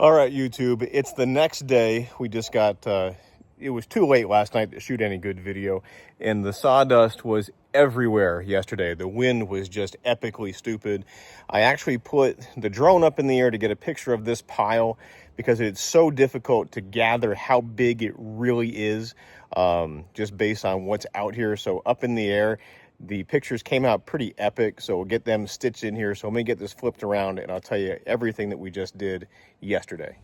All right, YouTube, it's the next day. We just got, it was too late last night to shoot any good video, and the sawdust was everywhere yesterday. The wind was just epically stupid. I actually put the drone up in the air to get a picture of this pile because it's so difficult to gather how big it really is, just based on what's out here. So up in the air, the pictures came out pretty epic, so we'll get them stitched in here. So let me get this flipped around and I'll tell you everything that we just did yesterday.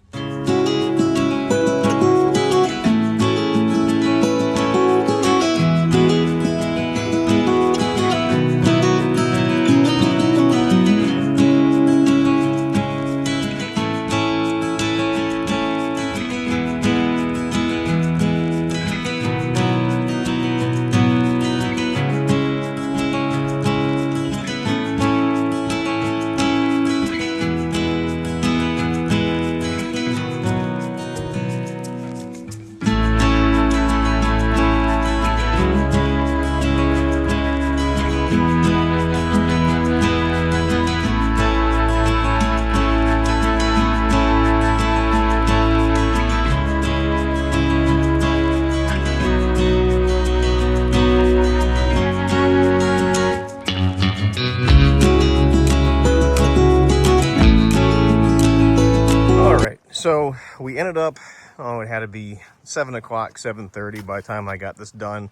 So we ended up, it had to be 7 o'clock, 7:30 by the time I got this done.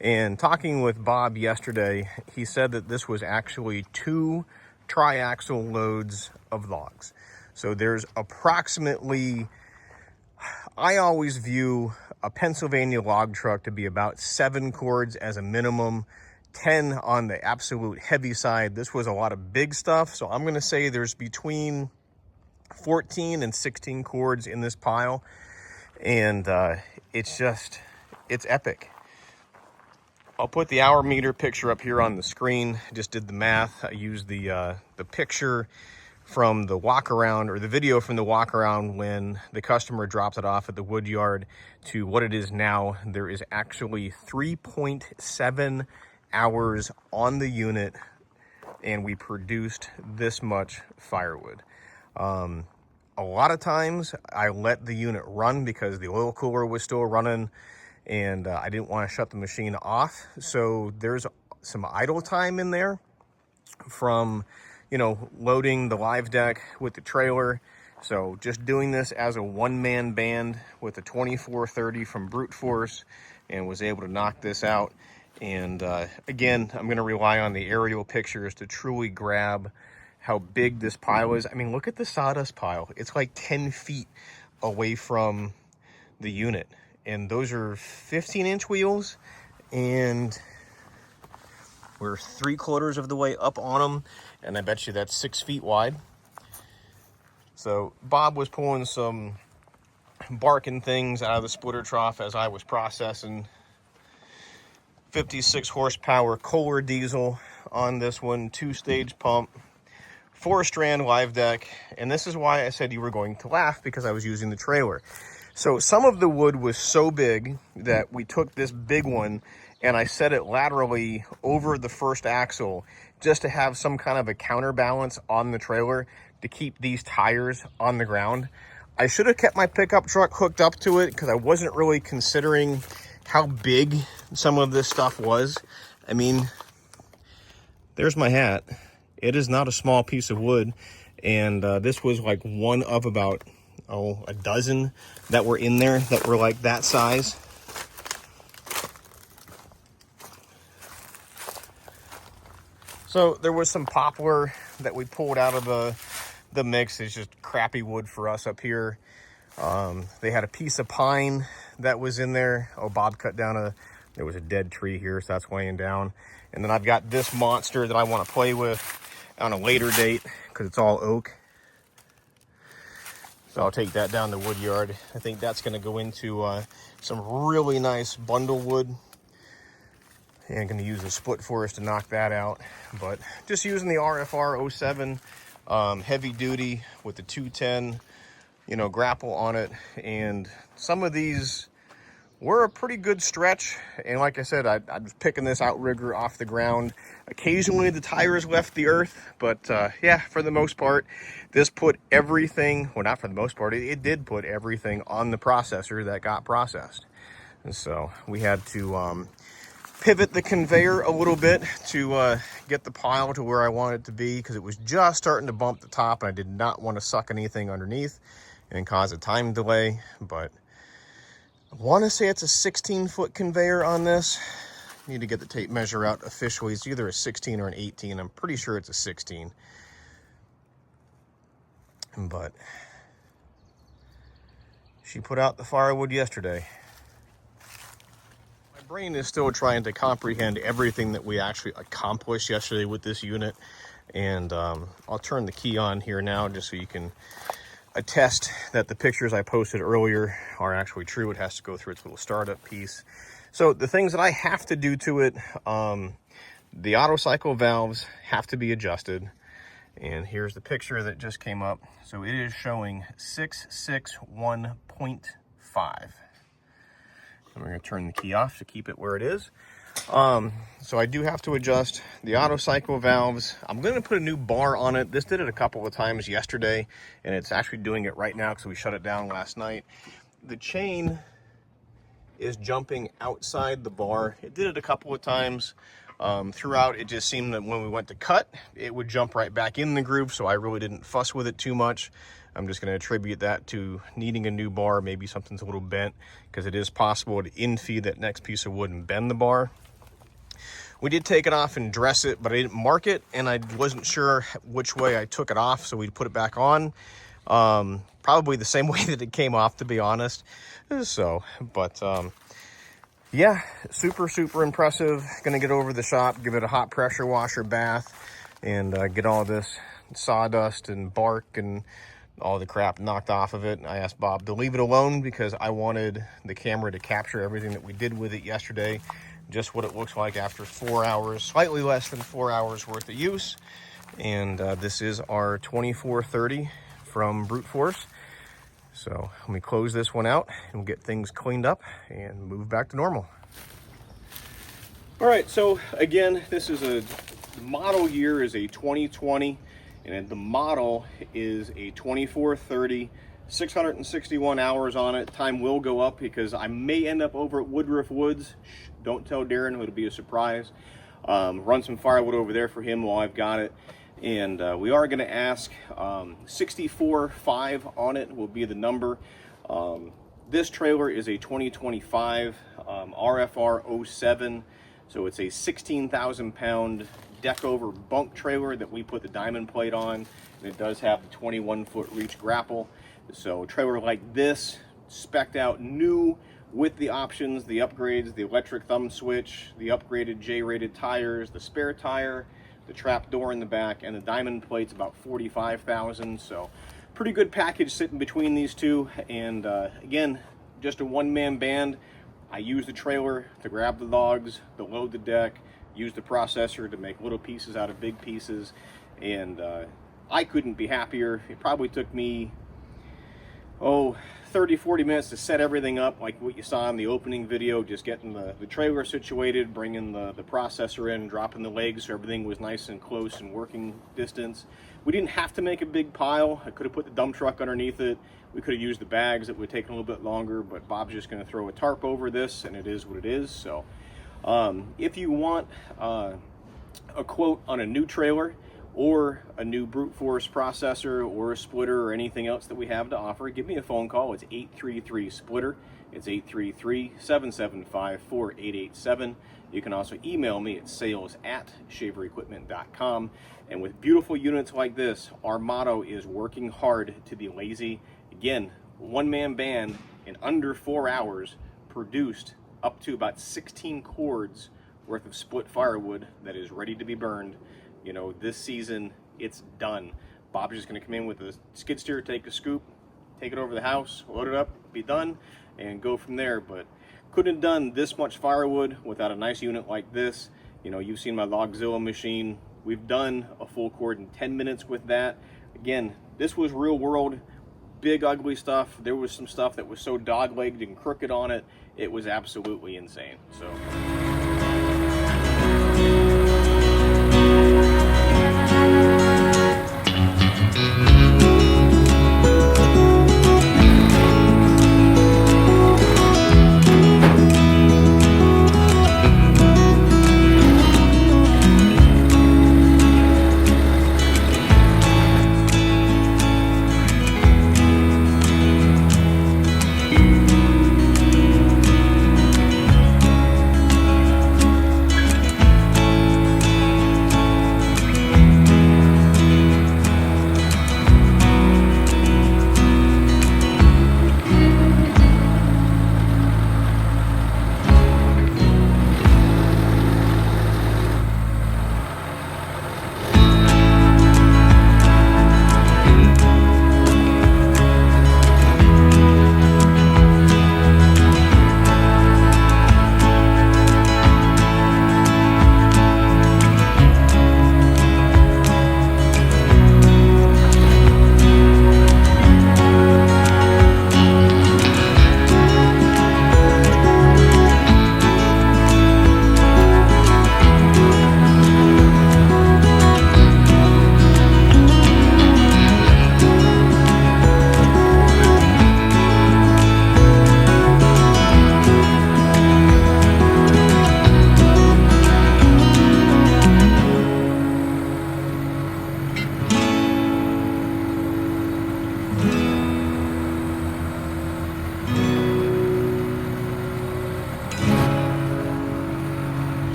And talking with Bob yesterday, he said that this was actually 2 triaxle loads of logs. So there's approximately, I always view a Pennsylvania log truck to be about 7 cords as a minimum, 10 on the absolute heavy side. This was a lot of big stuff. So I'm gonna say there's between 14 and 16 cords in this pile, and it's epic. I'll put the hour meter picture up here on the screen. Just did the math. I used the picture from the walk around, or the video from the walk around when the customer dropped it off at the wood yard to what it is now. There is actually 3.7 hours on the unit, and we produced this much firewood. A lot of times I let the unit run because the oil cooler was still running, and I didn't want to shut the machine off. So there's some idle time in there from, loading the live deck with the trailer. So just doing this as a one-man band with a 2430 from Brute Force, and was able to knock this out. And again, I'm going to rely on the aerial pictures to truly grab how big this pile is. I mean, look at the sawdust pile. It's like 10 feet away from the unit. And those are 15-inch wheels, and we're 3/4 of the way up on them. And I bet you that's 6 feet wide. So Bob was pulling some barking things out of the splitter trough as I was processing. 56 horsepower Kohler diesel on this one, 2-stage pump. 4-strand live deck, and this is why I said you were going to laugh, because I was using the trailer. So some of the wood was so big that we took this big one and I set it laterally over the first axle just to have some kind of a counterbalance on the trailer to keep these tires on the ground. I should have kept my pickup truck hooked up to it because I wasn't really considering how big some of this stuff was. I mean, there's my hat. It is not a small piece of wood, and this was like one of about, a dozen that were in there that were like that size. So there was some poplar that we pulled out of the mix. It's just crappy wood for us up here. They had a piece of pine that was in there. Bob cut down there was a dead tree here, so that's laying down. And then I've got this monster that I want to play with on a later date because it's all oak. So I'll take that down the wood yard. I think that's going to go into some really nice bundle wood. And I'm going to use a split forest to knock that out. But just using the RFR 07 heavy duty with the 210, grapple on it. And some of these we're a pretty good stretch. And like I said, I was picking this outrigger off the ground. Occasionally the tires left the earth, but yeah, for the most part, this put everything, well, not for the most part, it did put everything on the processor that got processed. And so we had to pivot the conveyor a little bit to get the pile to where I wanted it to be, because it was just starting to bump the top and I did not want to suck anything underneath and cause a time delay. But I want to say it's a 16-foot conveyor on this. Need to get the tape measure out officially. It's either a 16 or an 18. I'm pretty sure it's a 16. But she put out the firewood yesterday. My brain is still trying to comprehend everything that we actually accomplished yesterday with this unit. And I'll turn the key on here now just so you can attest that the pictures I posted earlier are actually true. It has to go through its little startup piece. So the things that I have to do to it, the auto cycle valves have to be adjusted. And here's the picture that just came up. So it is showing 661.5. And we're going to turn the key off to keep it where it is. So I do have to adjust the auto cycle valves. I'm going to put a new bar on it. This did it a couple of times yesterday, and it's actually doing it right now because we shut it down last night. The chain is jumping outside the bar. It did it a couple of times. Throughout, it just seemed that when we went to cut, it would jump right back in the groove, so I really didn't fuss with it too much. I'm just going to attribute that to needing a new bar. Maybe something's a little bent, because it is possible to infeed that next piece of wood and bend the bar. We did take it off and dress it, but I didn't mark it, and I wasn't sure which way I took it off, so we put it back on. Probably the same way that it came off, to be honest. So, but yeah, super impressive. Gonna get over the shop, give it a hot pressure washer bath, and get all this sawdust and bark and all the crap knocked off of it. I asked Bob to leave it alone because I wanted the camera to capture everything that we did with it yesterday, just what it looks like after 4 hours, slightly less than 4 hours worth of use. And this is our 2430 from Brute Force. So let me close this one out and we'll get things cleaned up and move back to normal. All right, so again, this is the model year is a 2020, and the model is a 2430, 661 hours on it. Time will go up because I may end up over at Woodruff Woods. Shh, don't tell Darren, it'll be a surprise. Run some firewood over there for him while I've got it. And we are going to ask 64.5 on it will be the number. This trailer is a 2025 RFR 07, so it's a 16,000 pound deck over bunk trailer that we put the diamond plate on, and it does have the 21-foot reach grapple. So a trailer like this, spec'd out new with the options, the upgrades, the electric thumb switch, the upgraded J-rated tires, the spare tire, the trap door in the back, and the diamond plate's about $45,000. So pretty good package sitting between these two. And again, just a one-man band. I use the trailer to grab the logs, to load the deck, use the processor to make little pieces out of big pieces, and I couldn't be happier. It probably took me 30-40 minutes to set everything up, like what you saw in the opening video, just getting the trailer situated, bringing the processor in, dropping the legs so everything was nice and close and working distance. We didn't have to make a big pile. I could have put the dump truck underneath it. We could have used the bags. It would have taken a little bit longer, but Bob's just going to throw a tarp over this, and it is what it is. So if you want a quote on a new trailer or a new Brute Force processor or a splitter or anything else that we have to offer, give me a phone call. It's 833-SPLITTER. It's 833-775-4887. You can also email me at sales@shaverequipment.com. And with beautiful units like this, our motto is working hard to be lazy. Again, one-man band in under 4 hours produced up to about 16 cords worth of split firewood that is ready to be burned. You know, this season, it's done. Bob's just going to come in with a skid steer, take a scoop, take it over the house, load it up, be done, and go from there. But couldn't have done this much firewood without a nice unit like this. You know, you've seen my Logzilla machine. We've done a full cord in 10 minutes with that. Again, this was real world. big ugly stuff. There was some stuff that was so dog-legged and crooked on it, it was absolutely insane. So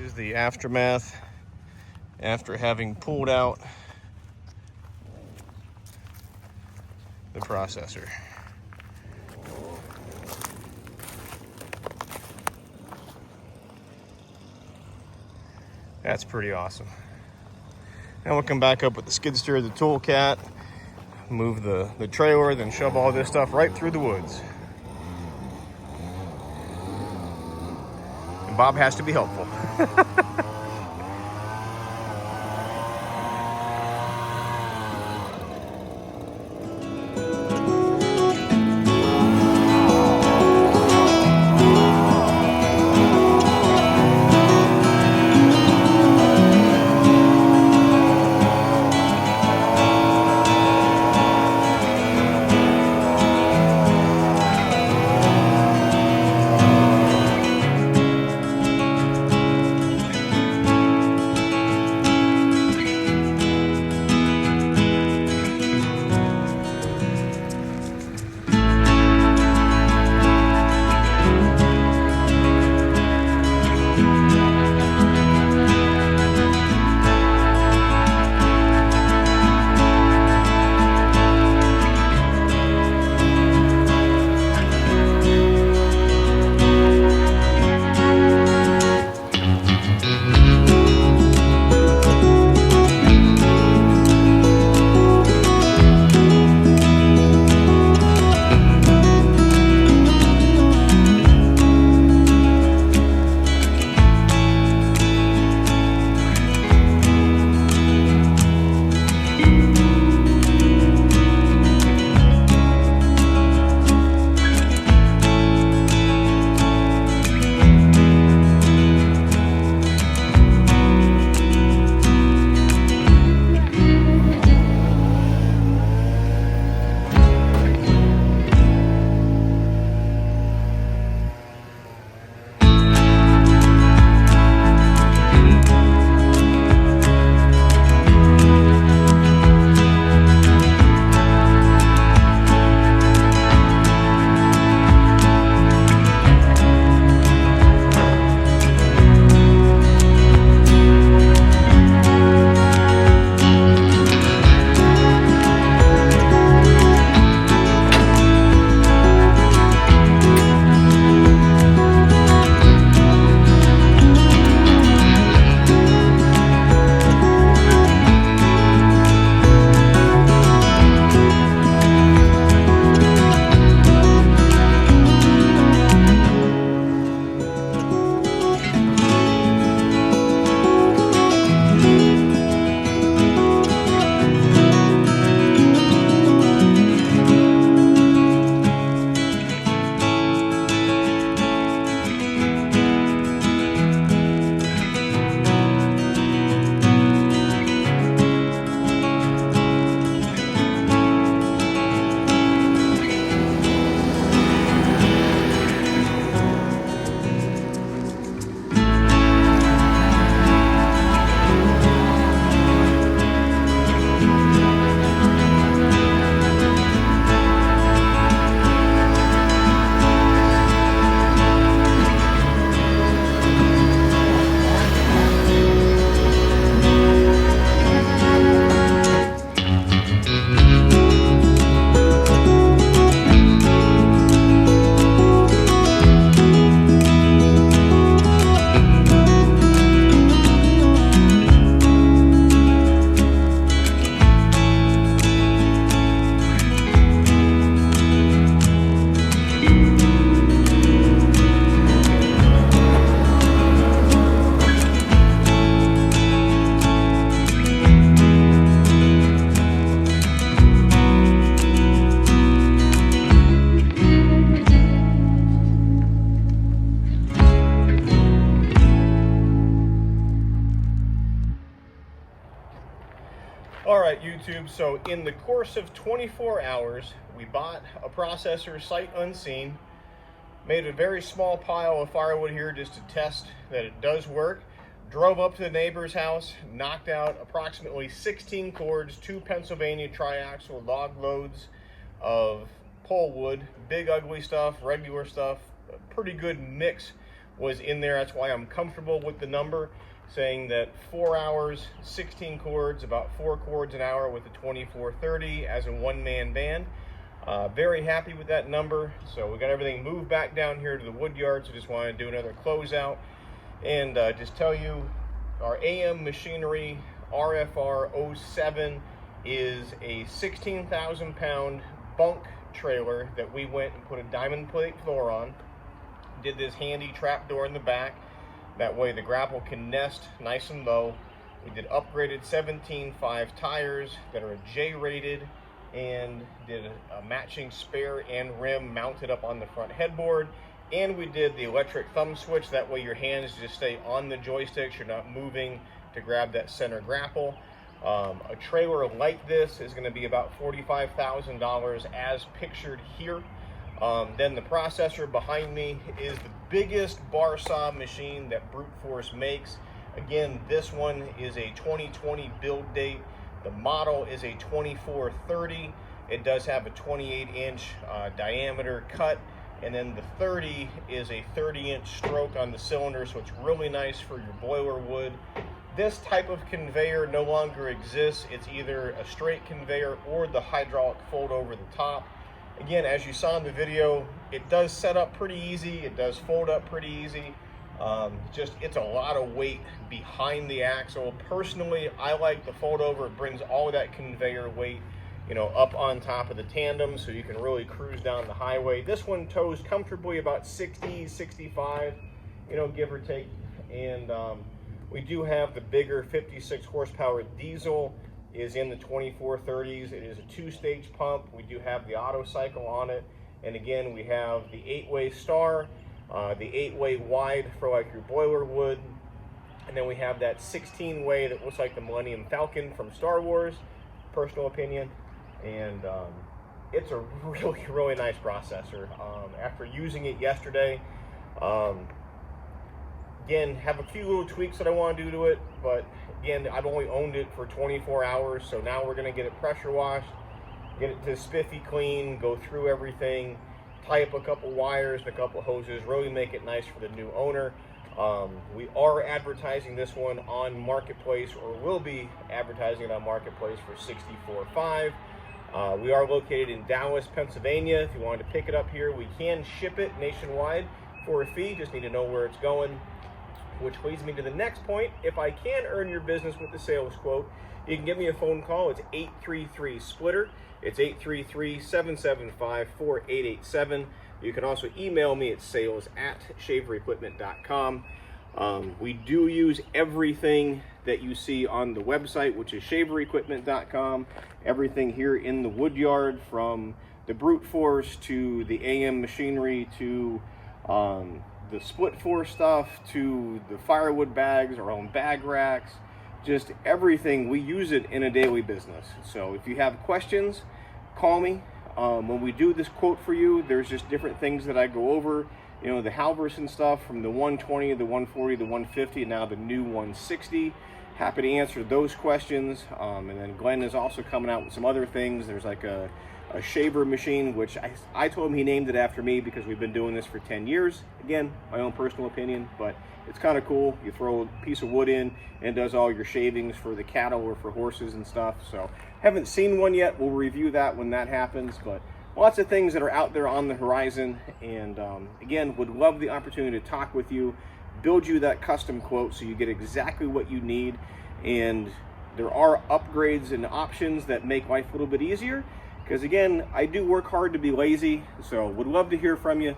is the aftermath after having pulled out the processor. That's pretty awesome. Now we'll come back up with the skid steer, the tool cat, move the trailer, then shove all this stuff right through the woods. And Bob has to be helpful. All right, YouTube, so in the course of 24 hours, we bought a processor sight unseen, made a very small pile of firewood here just to test that it does work, drove up to the neighbor's house, knocked out approximately 16 cords, 2 Pennsylvania triaxle log loads of pole wood, big ugly stuff, regular stuff, a pretty good mix was in there. That's why I'm comfortable with the number, saying that 4 hours, 16 cords, about 4 cords an hour with a 2430 as a one-man band. Very happy with that number. So we got everything moved back down here to the wood yard. So just wanted to do another closeout and just tell you our AM Machinery RFR 07 is a 16,000 pound bunk trailer that we went and put a diamond plate floor on. Did this handy trap door in the back. That way the grapple can nest nice and low. We did upgraded 17.5 tires that are J-rated and did a matching spare and rim mounted up on the front headboard. And we did the electric thumb switch. That way your hands just stay on the joysticks. You're not moving to grab that center grapple. A trailer like this is going to be about $45,000 as pictured here. Then the processor behind me is the biggest bar saw machine that Brute Force makes. Again, this one is a 2020 build date. The model is a 2430. It does have a 28-inch diameter cut, and then the 30 is a 30-inch stroke on the cylinder, so it's really nice for your boiler wood. This type of conveyor no longer exists. It's either a straight conveyor or the hydraulic fold over the top. Again, as you saw in the video, it does set up pretty easy. It does fold up pretty easy. It's a lot of weight behind the axle. Personally, I like the fold over. It brings all of that conveyor weight, you know, up on top of the tandem so you can really cruise down the highway. This one tows comfortably about 60, 65, you know, give or take. And we do have the bigger 56 horsepower diesel is in the 2430s. It is a 2-stage pump. We do have the auto cycle on it. And again, we have the 8-way star, the 8-way wide for like your boiler wood. And then we have that 16-way that looks like the Millennium Falcon from Star Wars, personal opinion. And it's a really, really nice processor. After using it yesterday, again, have a few little tweaks that I want to do to it, but again, I've only owned it for 24 hours, so now we're going to get it pressure washed, get it to spiffy clean, go through everything, tie up a couple wires and a couple hoses, really make it nice for the new owner. We are advertising this one on Marketplace, or will be advertising it on Marketplace for $64,500. We are located in Dallas, Pennsylvania. If you wanted to pick it up here, we can ship it nationwide for a fee. Just need to know where it's going. Which leads me to the next point. If I can earn your business with the sales quote, you can give me a phone call. It's 833-SPLITTER. It's 833-775-4887. You can also email me at sales@shaverequipment.com. We do use everything that you see on the website, which is shaverequipment.com. Everything here in the wood yard, from the Brute Force to the AM Machinery to the Split Force stuff to the firewood bags, our own bag racks, just everything. We use it in a daily business. So if you have questions, call me. When we do this quote for you, there's just different things that I go over. You know, the Halverson stuff from the 120, the 140, the 150, and now the new 160. Happy to answer those questions. And then Glenn is also coming out with some other things. There's like a shaver machine, which I told him he named it after me because we've been doing this for 10 years. Again, my own personal opinion, but it's kind of cool. You throw a piece of wood in and it does all your shavings for the cattle or for horses and stuff. So haven't seen one yet. We'll review that when that happens, but lots of things that are out there on the horizon. And again, would love the opportunity to talk with you, build you that custom quote so you get exactly what you need. And there are upgrades and options that make life a little bit easier. Because again, I do work hard to be lazy, so would love to hear from you.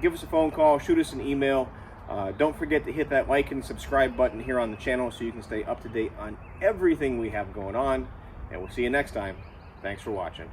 Give us a phone call, shoot us an email. Don't forget to hit that like and subscribe button here on the channel so you can stay up to date on everything we have going on. And we'll see you next time. Thanks for watching.